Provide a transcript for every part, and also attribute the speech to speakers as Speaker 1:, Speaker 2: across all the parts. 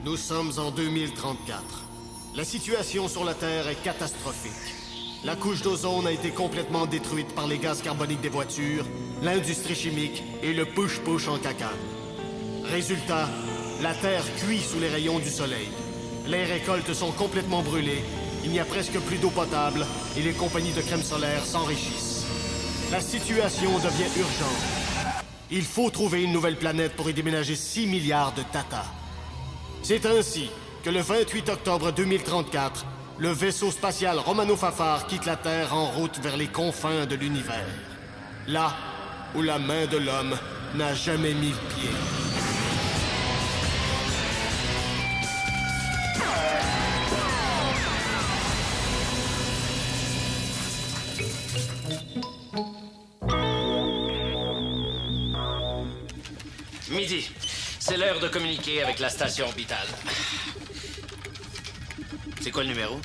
Speaker 1: Nous sommes en 2034. La situation sur la Terre est catastrophique. La couche d'ozone a été complètement détruite par les gaz carboniques des voitures, l'industrie chimique et le push-push en cacane. Résultat, la Terre cuit sous les rayons du soleil. Les récoltes sont complètement brûlées, il n'y a presque plus d'eau potable et les compagnies de crème solaire s'enrichissent. La situation devient urgente. Il faut trouver une nouvelle planète pour y déménager 6 milliards de Tata. C'est ainsi que le 28 octobre 2034, le vaisseau spatial Romano Fafar quitte la Terre en route vers les confins de l'univers. Là où la main de l'homme n'a jamais mis le pied.
Speaker 2: Midi. C'est l'heure de communiquer avec la station orbitale. C'est quoi le numéro?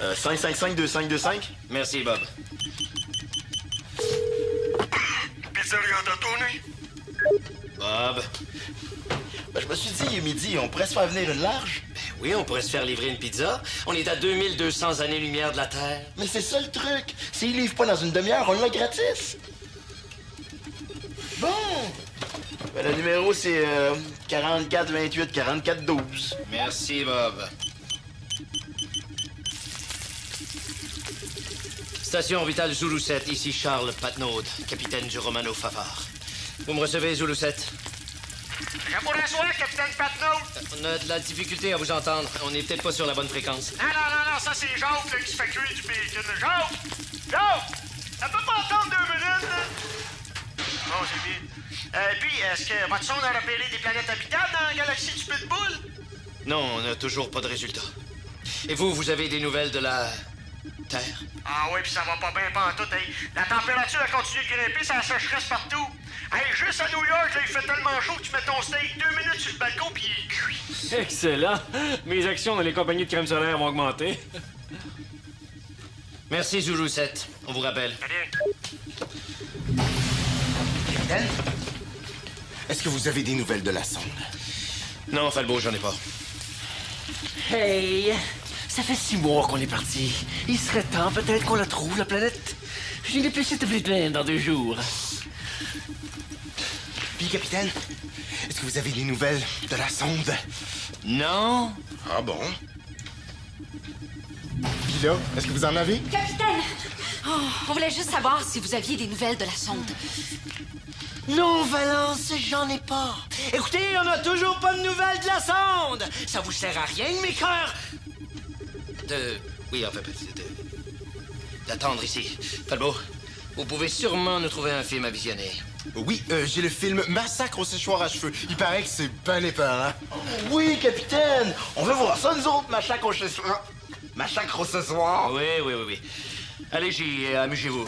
Speaker 3: 555-2525.
Speaker 2: Merci, Bob.
Speaker 4: Pizzeria de Tony?
Speaker 2: Bob?
Speaker 3: Ben, je me suis dit, il est midi, on pourrait se faire venir une large.
Speaker 2: Oui, on pourrait se faire livrer une pizza. On est à 2200 années-lumière de la Terre.
Speaker 3: Mais c'est ça le truc. S'il livre pas dans une demi-heure, on l'a gratis. Bon. Ben, le numéro, c'est 4428-4412.
Speaker 2: Merci, Bob. Station orbitale Zulu 7, ici Charles Patnaud, capitaine du Romano Fafar. Vous me recevez, Zulu 7?
Speaker 4: Pour la soirée, capitaine Patnaud!
Speaker 2: On a de la difficulté à vous entendre. On n'est peut-être pas sur la bonne fréquence.
Speaker 4: Non, ça c'est Jacques là, qui se fait cuire du bacon. Jacques! Ça peut pas attendre 2 minutes, là? Bon, c'est bien. Puis, est-ce que votre sonde a repéré des planètes habitables dans la galaxie du Pitbull?
Speaker 2: Non, on n'a toujours pas de résultat. Et vous, vous avez des nouvelles de la Terre?
Speaker 4: Ah oui, puis ça va pas bien pantoute, hey. La température a continué de grimper, ça sécheresse partout. Hey, juste à New York, là, il fait tellement chaud que tu mets ton steak 2 minutes sur le balcon puis il est cuit.
Speaker 5: Excellent! Mes actions dans les compagnies de crème solaire vont augmenter.
Speaker 2: Merci, Zulu 7. On vous rappelle.
Speaker 4: Allez.
Speaker 3: Capitaine? Est-ce que vous avez des nouvelles de la sonde?
Speaker 2: Non, Falbo, j'en ai pas.
Speaker 6: Hey! Ça fait 6 mois qu'on est parti. Il serait temps peut-être qu'on la trouve, la planète. J'ai les péchés de plus plein dans 2 jours.
Speaker 3: Puis, capitaine, est-ce que vous avez des nouvelles de la sonde?
Speaker 2: Non?
Speaker 3: Ah bon? Puis là, est-ce que vous en avez?
Speaker 7: Capitaine! Oh, on voulait juste savoir si vous aviez des nouvelles de la sonde.
Speaker 6: Non, Valence, j'en ai pas. Écoutez, on n'a toujours pas de nouvelles de la sonde. Ça vous sert à rien, mes cœurs.
Speaker 2: Oui, enfin, d'attendre ici. Falbo, vous pouvez sûrement nous trouver un film à visionner.
Speaker 3: Oui, j'ai le film Massacre au séchoir à cheveux. Il paraît que c'est ben épeurant. Oui, capitaine! On veut voir ça, nous autres, Massacre au séchoir. Massacre au séchoir.
Speaker 2: Oui. Allez-y, amusez-vous.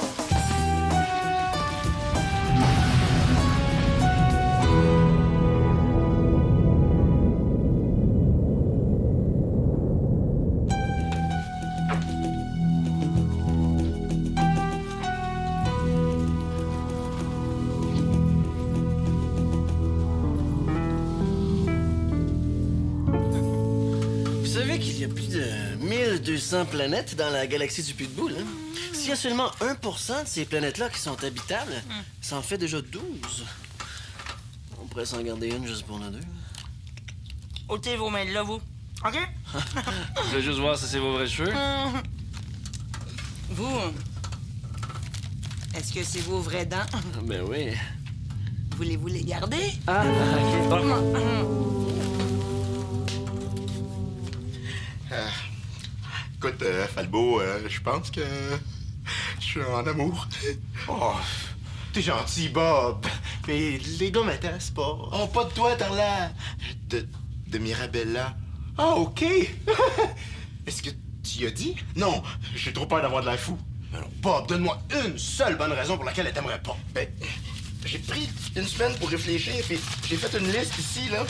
Speaker 6: Vous savez qu'il y a plus de 1200 planètes dans la galaxie du Pitbull, hein? S'il y a seulement 1% de ces planètes-là qui sont habitables, ça en fait déjà 12. On pourrait s'en garder une juste pour nous deux.
Speaker 8: Ôtez vos mains de là, vous. OK?
Speaker 5: Je voulais juste voir si c'est vos vrais cheveux.
Speaker 8: Vous, est-ce que c'est vos vraies dents?
Speaker 5: Ben oui.
Speaker 8: Voulez-vous les garder?
Speaker 5: Ah, ok. Bon.
Speaker 3: Écoute, Falbo, je pense que je suis en amour. Oh, t'es gentil, Bob. Mais les gars m'intéressent pas. Oh, pas de toi, Darla. De Mirabella. Ah, OK. Est-ce que tu y as dit? Non, j'ai trop peur d'avoir de l'air fou. Alors, Bob, donne-moi une seule bonne raison pour laquelle elle t'aimerait pas. Ben, j'ai pris une semaine pour réfléchir, puis j'ai fait une liste ici, là.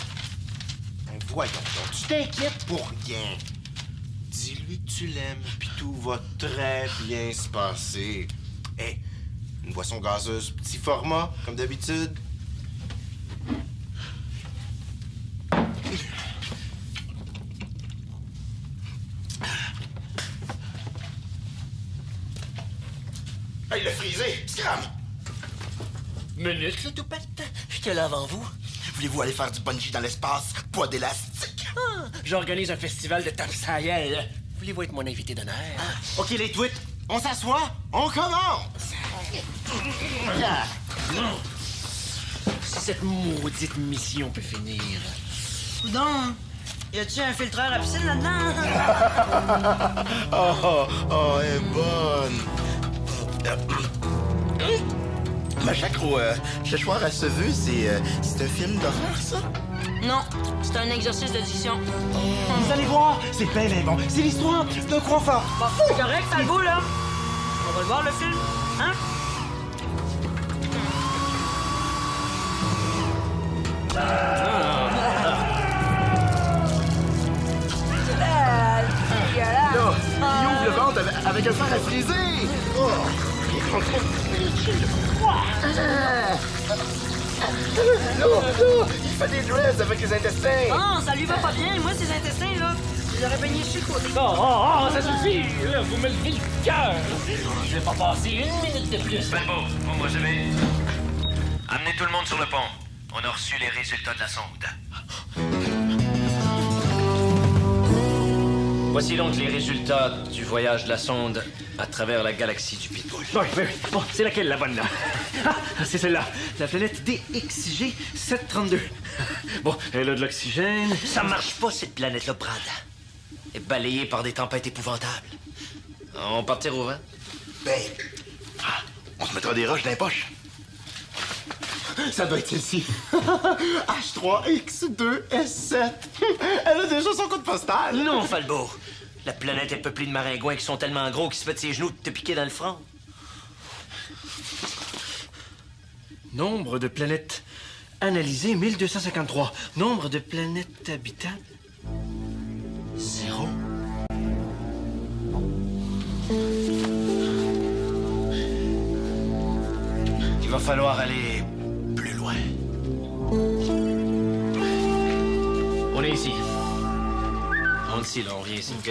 Speaker 3: Ben, voyons donc, tu t'inquiètes pour rien. Dis-lui que tu l'aimes, puis tout va très bien se passer. Hé, une boisson gazeuse, petit format, comme d'habitude. Hey, le frisé! Scram!
Speaker 6: Minute, le toupette. J'étais là avant vous.
Speaker 3: Voulez-vous aller faire du bungee dans l'espace? Poids d'élastique!
Speaker 6: Ah, j'organise un festival de tapsaïel. Voulez-vous être mon invité d'honneur?
Speaker 3: OK, les tweets, on s'assoit, on commence!
Speaker 6: Si cette maudite mission peut finir.
Speaker 8: Coudon, y a-tu un filtreur à piscine là-dedans?
Speaker 3: Oh, elle est bonne! Ma chacro, ce soir à Seveux, c'est un film d'horreur, ça?
Speaker 8: Non, c'est un exercice de diction.
Speaker 3: Vous allez voir, c'est bien bon. C'est l'histoire d'un croix-fort.
Speaker 8: Bon, c'est correct, Falbo, là. On va le voir, le film. Hein?
Speaker 3: Là, il ouvre le ventre avec un fer à friser. Oh. Là, il fait des dreads avec les intestins.
Speaker 8: Oh, ça lui va pas bien. Moi, ces intestins, là, je les aurais peignés chez côté.
Speaker 5: Ça suffit! Là, vous me levez le cœur!
Speaker 6: Je vais pas passer une minute de plus.
Speaker 2: Falbo, vous me recevez? Amenez tout le monde sur le pont. On a reçu les résultats de la sonde. Voici donc les résultats du voyage de la sonde à travers la galaxie du Pitbull.
Speaker 5: Oui. Bon, c'est laquelle, la bonne, là? Ah, c'est celle-là. La planète DXG 732. Bon, elle a de l'oxygène.
Speaker 2: Ça marche pas, cette planète-là, Brad. Elle est balayée par des tempêtes épouvantables. On partira au vent?
Speaker 3: Ben, on se mettra des roches dans les poches. Ça doit être celle-ci. H3X2S7. Elle a déjà son code postal.
Speaker 2: Non, Falbo. La planète est peuplée de maringouins qui sont tellement gros qu'ils se mettent ses genoux de te piquer dans le front.
Speaker 6: Nombre de planètes analysées, 1253. Nombre de planètes habitables, 0.
Speaker 2: Il va falloir aller plus loin. On est ici. On est ici, là, on vient ici. OK.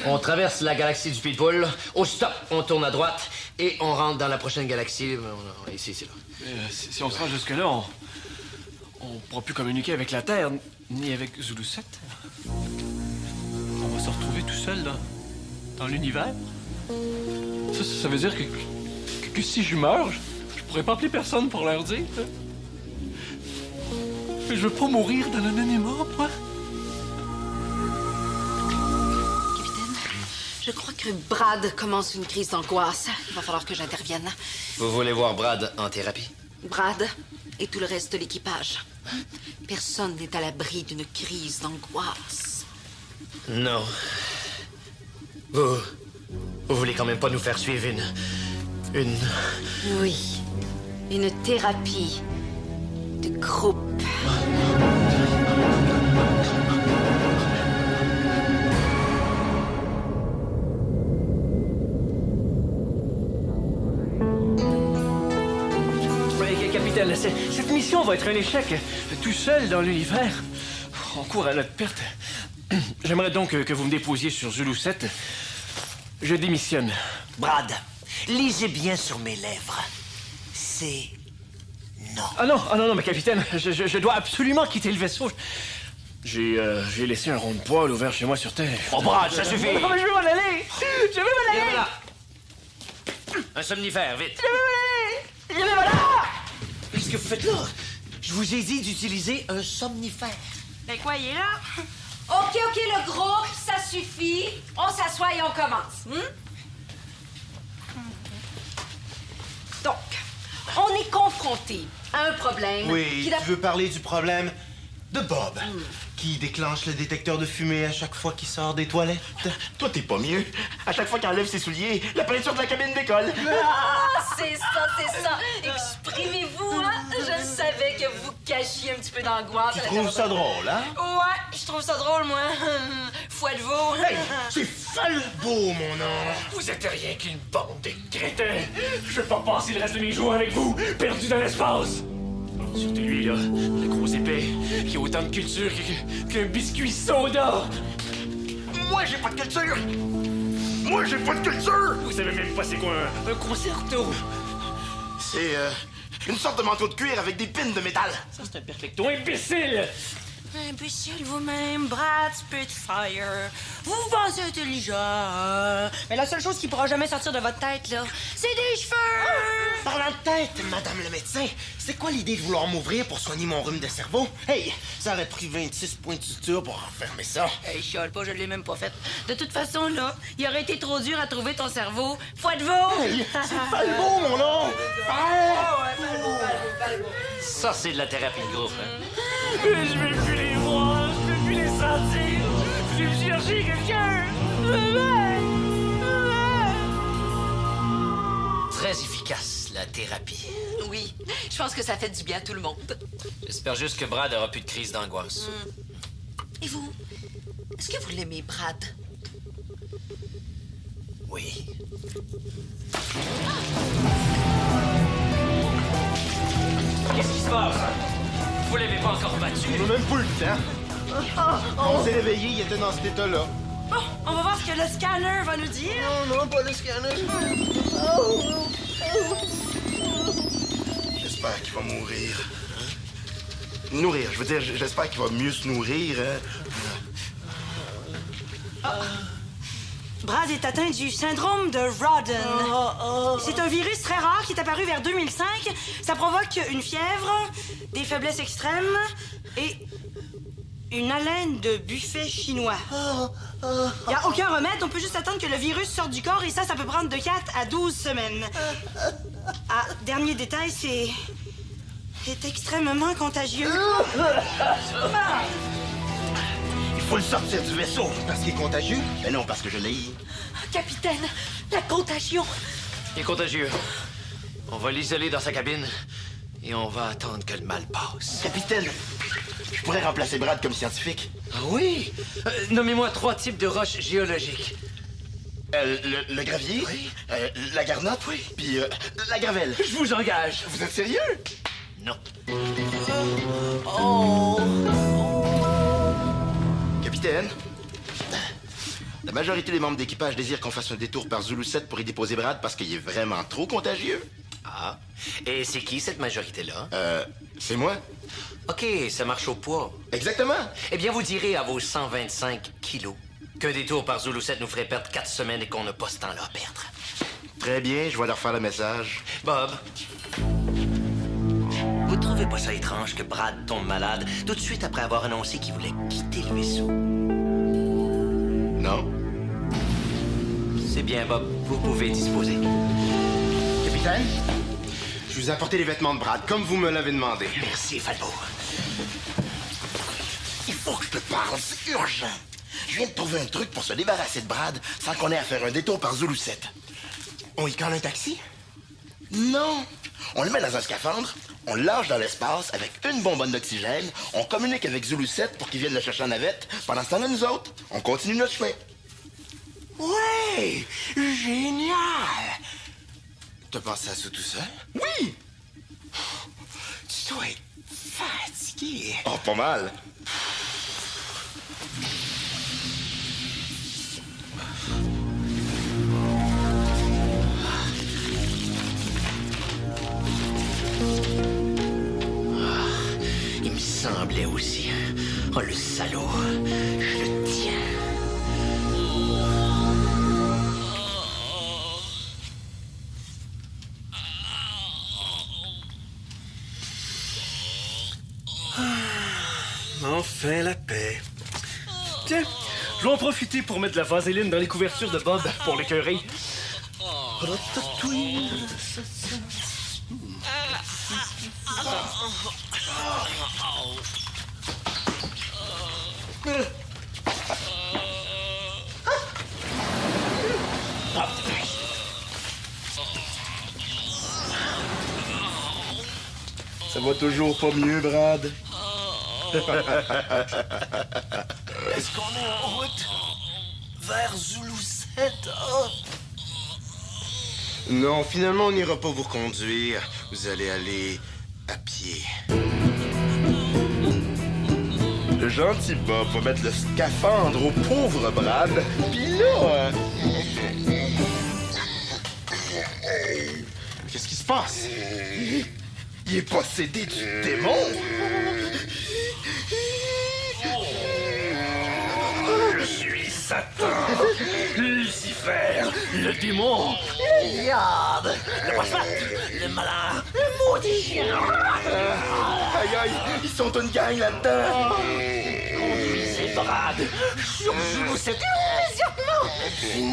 Speaker 2: On traverse la galaxie du Pitbull. Au stop, on tourne à droite et on rentre dans la prochaine galaxie. On est ici, là.
Speaker 5: Si on se rend jusque-là, on pourra plus communiquer avec la Terre, ni avec Zulu 7. On va se retrouver tout seul dans l'univers. Ça veut dire que si je meurs, je pourrais pas appeler personne pour leur dire. Je veux pas mourir dans l'anonymat, moi.
Speaker 7: Capitaine, je crois que Brad commence une crise d'angoisse. Il va falloir que j'intervienne.
Speaker 2: Vous voulez voir Brad en thérapie?
Speaker 7: Brad et tout le reste de l'équipage. Personne n'est à l'abri d'une crise d'angoisse.
Speaker 2: Non. Vous voulez quand même pas nous faire suivre une...
Speaker 7: Oui, une thérapie de groupe.
Speaker 6: Capitaine, cette mission va être un échec. Tout seul dans l'univers. On court à notre perte. J'aimerais donc que vous me déposiez sur Zulu 7. Je démissionne.
Speaker 2: Brad, lisez bien sur mes lèvres. C'est... non.
Speaker 6: Ah non, mais capitaine, je dois absolument quitter le vaisseau. J'ai laissé un rond de poêle ouvert chez moi sur Terre.
Speaker 2: Oh, Brad, ça suffit!
Speaker 6: Non, mais je veux m'en aller! Je veux m'en aller!
Speaker 2: Là. Un somnifère, vite!
Speaker 6: Je veux m'en aller!
Speaker 2: Qu'est-ce que vous faites là? Je vous ai dit d'utiliser un somnifère.
Speaker 8: Ben quoi, il est là?
Speaker 7: OK, le groupe, ça suffit. On s'assoit et on commence. Donc, on est confronté à un problème
Speaker 3: Oui,
Speaker 7: qui...
Speaker 3: tu veux parler du problème de Bob, qui déclenche le détecteur de fumée à chaque fois qu'il sort des toilettes. Toi, t'es pas mieux. À chaque fois qu'il enlève ses souliers, la peinture de la cabine décolle.
Speaker 7: Ah, c'est ça. Exprimez-vous, hein? Je savais que vous cachiez un petit peu d'angoisse.
Speaker 3: Tu trouves ça drôle, hein?
Speaker 8: Ouais, je trouve ça drôle, moi. Foi de veau.
Speaker 3: Hey, c'est Falbo, mon ange.
Speaker 5: Vous êtes rien qu'une bande de crétins. Je veux pas passer le reste de mes jours avec vous, perdu dans l'espace. Surtout lui, là, le gros épais, qui a autant de culture qu'un biscuit soda.
Speaker 3: Moi, j'ai pas de culture. Moi, j'ai pas de culture!
Speaker 5: Vous savez même pas c'est quoi un concerto?
Speaker 3: C'est une sorte de manteau de cuir avec des pins de métal.
Speaker 5: Ça, c'est un perfecto imbécile!
Speaker 8: Imbécile vous-même, Brad Spitfire. Vous vous pensez intelligent. Mais la seule chose qui pourra jamais sortir de votre tête, là, c'est des cheveux!
Speaker 9: Parlant de tête, madame le médecin, c'est quoi l'idée de vouloir m'ouvrir pour soigner mon rhume de cerveau? Hey, ça aurait pris 26 points de suture pour refermer ça.
Speaker 8: Hey, chiale pas, je l'ai même pas fait. De toute façon, là, il aurait été trop dur à trouver ton cerveau. Foi de veau!
Speaker 9: Hey, c'est Falbo, mon nom!
Speaker 2: Ça, c'est de la thérapie de groupe. Hein?
Speaker 5: Mais je vais plus les voir, je vais plus les sentir. Je vais chercher quelqu'un.
Speaker 2: Très efficace, la thérapie.
Speaker 7: Oui, je pense que ça fait du bien à tout le monde.
Speaker 2: J'espère juste que Brad aura plus de crise d'angoisse.
Speaker 7: Et vous? Est-ce que vous l'aimez, Brad?
Speaker 2: Oui. Qu'est-ce qui se passe? Vous l'avez pas encore battu?
Speaker 3: On a même pas eu le temps. On s'est réveillé, il était dans cet état-là.
Speaker 8: Bon, on va voir ce que le scanner va nous dire.
Speaker 6: Non, pas le scanner.
Speaker 3: J'espère qu'il va mourir. Nourrir, je veux dire, j'espère qu'il va mieux se nourrir.
Speaker 8: Brad est atteint du syndrome de Rodden. C'est un virus très rare qui est apparu vers 2005. Ça provoque une fièvre, des faiblesses extrêmes et une haleine de buffet chinois. Il n'y a aucun remède, on peut juste attendre que le virus sorte du corps et ça peut prendre de 4 à 12 semaines. Ah, dernier détail, c'est extrêmement contagieux.
Speaker 3: Il faut le sortir du vaisseau. Parce qu'il est contagieux? Ben non, parce que je l'ai.
Speaker 7: Capitaine, la contagion!
Speaker 2: Il est contagieux. On va l'isoler dans sa cabine et on va attendre que le mal passe.
Speaker 3: Capitaine, je pourrais remplacer Brad comme scientifique.
Speaker 2: Ah oui? Nommez-moi 3 types de roches géologiques.
Speaker 3: Le gravier, la garnotte, puis la gravelle.
Speaker 5: Je vous engage.
Speaker 3: Vous êtes sérieux?
Speaker 2: Non.
Speaker 3: Capitaine, la majorité des membres d'équipage désirent qu'on fasse un détour par Zulu 7 pour y déposer Brad parce qu'il est vraiment trop contagieux.
Speaker 2: Ah. Et c'est qui, cette majorité-là?
Speaker 3: C'est moi.
Speaker 2: OK, ça marche au poids.
Speaker 3: Exactement.
Speaker 2: Eh bien, vous direz à vos 125 kilos qu'un détour par Zulu 7 nous ferait perdre 4 semaines et qu'on n'a pas ce temps-là à perdre.
Speaker 3: Très bien, je vais leur faire le message.
Speaker 2: Bob, vous trouvez pas ça étrange que Brad tombe malade tout de suite après avoir annoncé qu'il voulait quitter le vaisseau?
Speaker 3: Non?
Speaker 2: C'est bien, Bob. Vous pouvez disposer.
Speaker 3: Capitaine, je vous ai apporté les vêtements de Brad, comme vous me l'avez demandé.
Speaker 2: Merci, Falbo.
Speaker 3: Il faut que je te parle, c'est urgent. Je viens de trouver un truc pour se débarrasser de Brad sans qu'on ait à faire un détour par Zulu 7. On y colle un taxi? Non. On le met dans un scaphandre, on le lâche dans l'espace avec une bonbonne d'oxygène, on communique avec Zulu 7 pour qu'ils viennent le chercher en navette. Pendant ce temps-là, nous autres, on continue notre chemin. Ouais! Génial! T'as pensé à ça tout seul? Oui! Tu dois être fatigué. Oh, pas mal.
Speaker 2: Il me semblait aussi. Oh, le salaud. Je le tiens.
Speaker 6: Enfin la paix.
Speaker 5: Tiens, je vais en profiter pour mettre de la vaseline dans les couvertures de Bob pour l'écœurer.
Speaker 3: Ça va toujours pas mieux, Brad.
Speaker 6: Est-ce qu'on est en route vers Zulu 7? Oh.
Speaker 9: Non, finalement, on n'ira pas vous conduire. Vous allez aller à pied.
Speaker 3: Le gentil Bob va mettre le scaphandre au pauvre Brad. Pis là... Qu'est-ce qui se passe? Il est possédé du démon?
Speaker 5: Je suis Satan, Lucifer, le démon, le diable, le prophète, le malin, le maudit chien.
Speaker 3: Aïe aïe, ils sont une gang là-dedans.
Speaker 5: Conduisez Brad sur Zulu 7 immédiatement.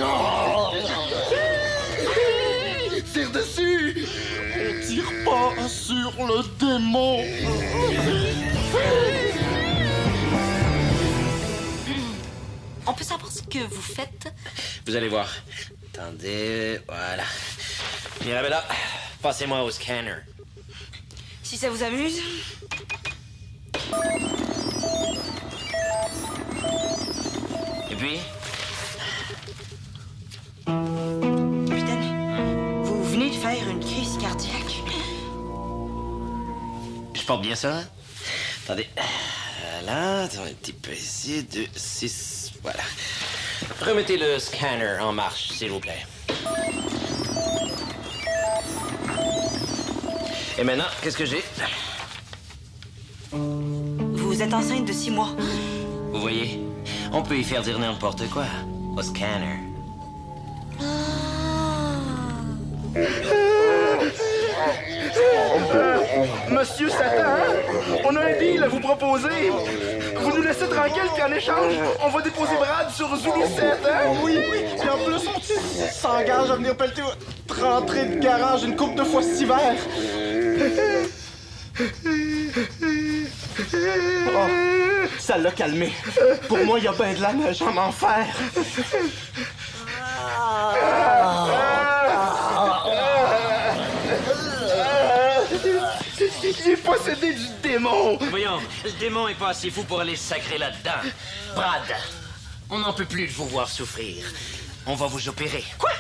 Speaker 5: Non.
Speaker 3: Tire dessus. On tire pas sur le démon.
Speaker 7: On peut savoir ce que vous faites?
Speaker 2: Vous allez voir. Attendez, voilà. Mirabella, passez-moi au scanner.
Speaker 8: Si ça vous amuse.
Speaker 2: Et puis?
Speaker 8: Capitaine, vous venez de faire une crise cardiaque.
Speaker 2: Je porte bien ça? Attendez. Là, un petit peu ici, 2, 6, voilà. Remettez le scanner en marche, s'il vous plaît. Et maintenant, qu'est-ce que j'ai?
Speaker 8: Vous êtes enceinte de 6 mois.
Speaker 2: Vous voyez, on peut y faire dire n'importe quoi au scanner.
Speaker 3: Monsieur Satan, on a un deal à vous proposer. Vous nous laissez tranquille, puis en échange, on va déposer Brad sur Zulu 7, hein? Oui, et en plus, on s'engage à venir pelleter votre rentrée de garage une couple de fois cet hiver. Oh, ça l'a calmé. Pour moi, il y a ben de la neige en enfer. Il est possédé du démon!
Speaker 2: Voyons, le démon est pas assez fou pour aller se sacrer là-dedans. Brad, on n'en peut plus de vous voir souffrir. On va vous opérer.
Speaker 5: Quoi?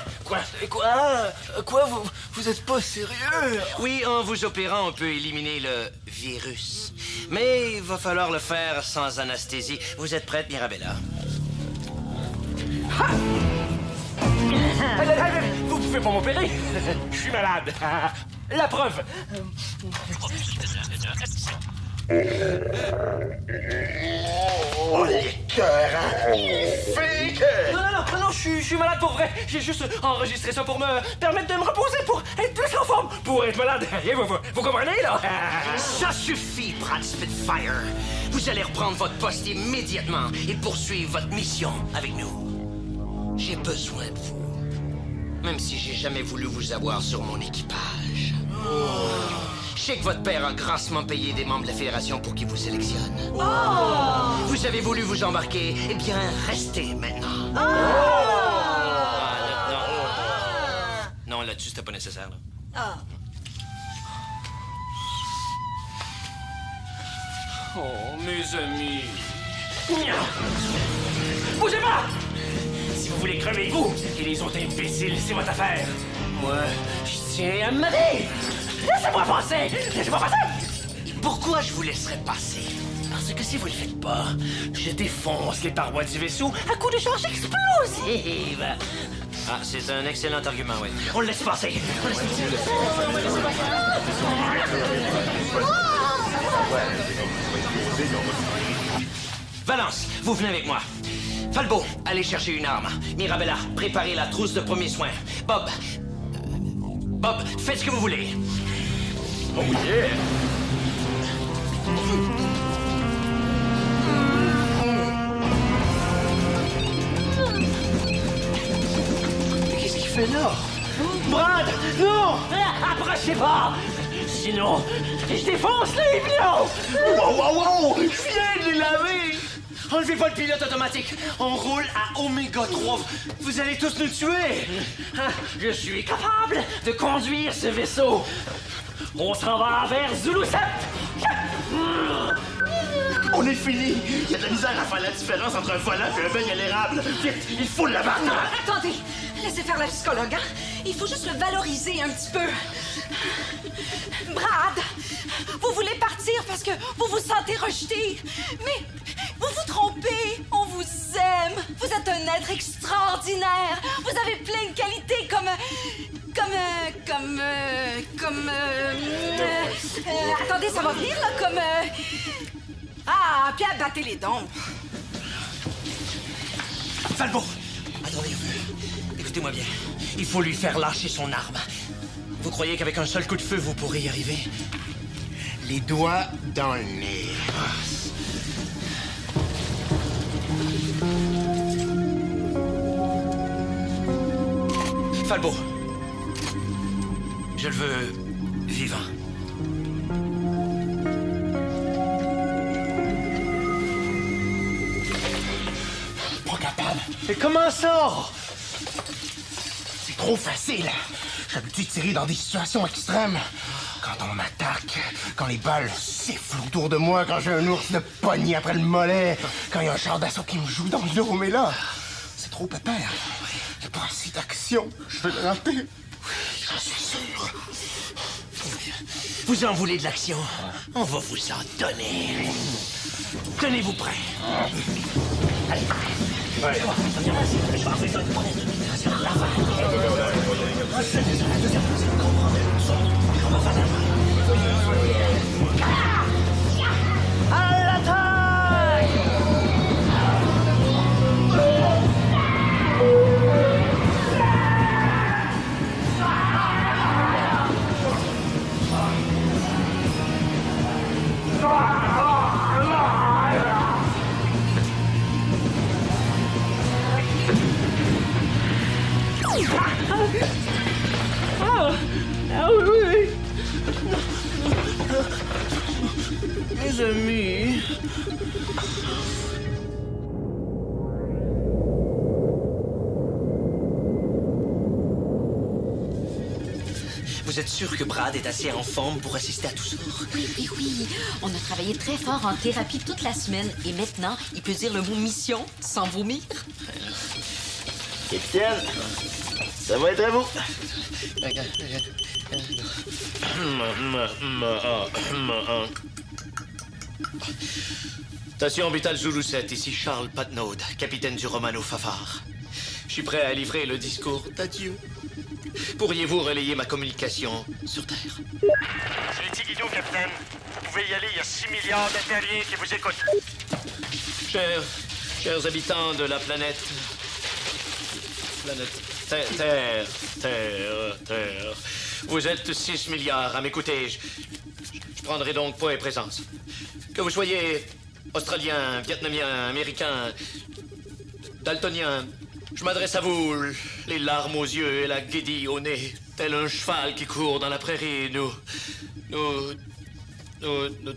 Speaker 5: Vous êtes pas sérieux?
Speaker 2: Oui, en vous opérant, on peut éliminer le virus. Mais il va falloir le faire sans anesthésie. Vous êtes prête, Mirabella?
Speaker 5: Vous pouvez pas m'opérer. Je suis malade. La preuve.
Speaker 3: Oh, les cœurs, fake!
Speaker 5: Non, je suis malade pour vrai. J'ai juste enregistré ça pour me permettre de me reposer, pour être plus en forme, pour être malade. Vous comprenez, là?
Speaker 2: Ça suffit, Brad Spitfire. Vous allez reprendre votre poste immédiatement et poursuivre votre mission avec nous. J'ai besoin de vous. Même si j'ai jamais voulu vous avoir sur mon équipage. Je sais que votre père a grassement payé des membres de la Fédération pour qu'ils vous sélectionnent. Vous avez voulu vous embarquer, eh bien, restez maintenant. Non, là-dessus, c'était pas nécessaire, là.
Speaker 5: Oh, mes amis. Bougez pas! Si vous voulez crever, vous et les autres imbéciles, c'est votre affaire. Moi, je tiens à me marier. Laissez-moi passer! Laissez-moi passer!
Speaker 2: Pourquoi je vous laisserai passer?
Speaker 5: Parce que si vous le faites pas, je défonce les parois du vaisseau à coups de charge explosive.
Speaker 2: Ah, c'est un excellent argument, oui.
Speaker 5: On le laisse passer.
Speaker 2: Valence, vous venez avec moi. Falbo, allez chercher une arme. Mirabella, préparez la trousse de premiers soins. Bob, faites ce que vous voulez.
Speaker 3: Oh yeah!
Speaker 5: Qu'est-ce qu'il fait là? Brad, non! Approchez pas! Sinon, je défonce les pions!
Speaker 3: Wow! Je viens de les laver!
Speaker 5: Enlevez pas le pilote automatique! On roule à Oméga 3. Vous allez tous nous tuer! Je suis capable de conduire ce vaisseau! On s'en va vers Zulu 7!
Speaker 3: On est fini! Il y a de la misère à faire la différence entre un volant et un beignet à l'érable! Vite, il faut l'abattre!
Speaker 7: Attendez, laissez faire la psychologue, hein? Il faut juste le valoriser un petit peu. Brad, vous voulez partir parce que vous vous sentez rejeté. Mais
Speaker 10: trompé. On vous aime. Vous êtes un être extraordinaire. Vous avez plein de qualités attendez, ça va venir, là, Ah, Pierre, battez les dons.
Speaker 2: Falbo! Attendez un peu. Écoutez-moi bien. Il faut lui faire lâcher son arme. Vous croyez qu'avec un seul coup de feu, vous pourrez y arriver?
Speaker 3: Les doigts dans le nez.
Speaker 2: Falbo. Je le veux vivant.
Speaker 3: Pas capable.
Speaker 9: Mais comment ça?
Speaker 3: C'est trop facile. J'ai l'habitude de tirer dans des situations extrêmes. Quand on m'attaque, quand les balles sifflent autour de moi, quand j'ai un ours de poignée après le mollet, quand il y a un char d'assaut qui me joue dans le dos, mais là, c'est trop pépère. Il n'y a pas assez d'action. Je vais le rater. J'en suis sûr.
Speaker 2: Vous en voulez de l'action? On va vous en donner. Tenez-vous prêts. Allez. Ouais.
Speaker 10: À l'attaque!
Speaker 6: Oui. Mes amis.
Speaker 2: Vous êtes sûr que Brad est assez en forme pour assister à tout ça?
Speaker 7: Oui. On a travaillé très fort en thérapie toute la semaine et maintenant, il peut dire le mot mission sans vomir.
Speaker 6: Capitaine, ça va être à vous.
Speaker 2: Station orbitale Zulu 7, ici Charles Patnaud, capitaine du Romano Fafard. Je suis prêt à livrer le discours d'adieu. Pourriez-vous relayer ma communication sur Terre?
Speaker 4: C'est Tigidou, capitaine. Vous pouvez y aller, il y a 6 milliards d'Intériens qui vous écoutent.
Speaker 2: Chers habitants de la planète... Terre. Vous êtes 6 milliards à m'écouter. Je prendrai donc poids et présence. Que vous soyez australien, vietnamien, américain, daltonien, je m'adresse à vous, les larmes aux yeux et la guédille au nez, tel un cheval qui court dans la prairie. Nous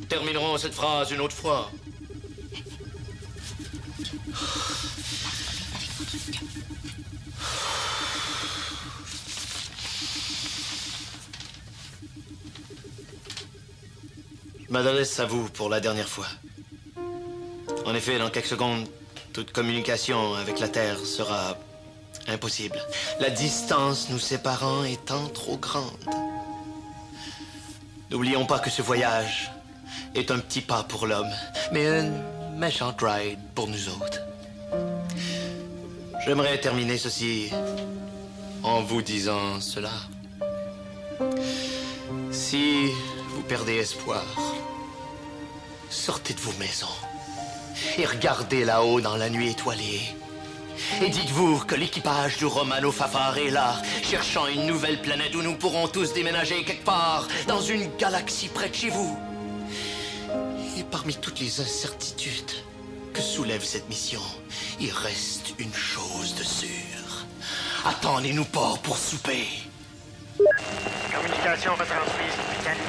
Speaker 2: terminerons cette phrase une autre fois. Je m'adresse à vous pour la dernière fois. En effet, dans quelques secondes, toute communication avec la Terre sera impossible. La distance nous séparant étant trop grande. N'oublions pas que ce voyage est un petit pas pour l'homme, mais un méchant ride pour nous autres. J'aimerais terminer ceci en vous disant cela. Si vous perdez espoir, sortez de vos maisons et regardez là-haut dans la nuit étoilée. Et dites-vous que l'équipage du Romano Fafard est là, cherchant une nouvelle planète où nous pourrons tous déménager quelque part dans une galaxie près de chez vous. Et parmi toutes les incertitudes que soulève cette mission, il reste une chose de sûre. Attendez-nous pas pour souper.
Speaker 4: Communication retransmise, capitaine.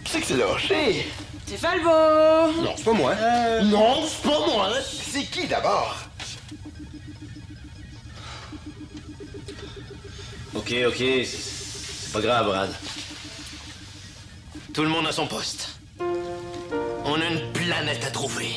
Speaker 3: Qui c'est que c'est lâché?
Speaker 8: C'est Falbo!
Speaker 3: Non, c'est pas moi. Non, c'est pas moi. C'est qui d'abord?
Speaker 2: Ok, c'est pas grave, Brad. Tout le monde à son poste. On a une planète à trouver.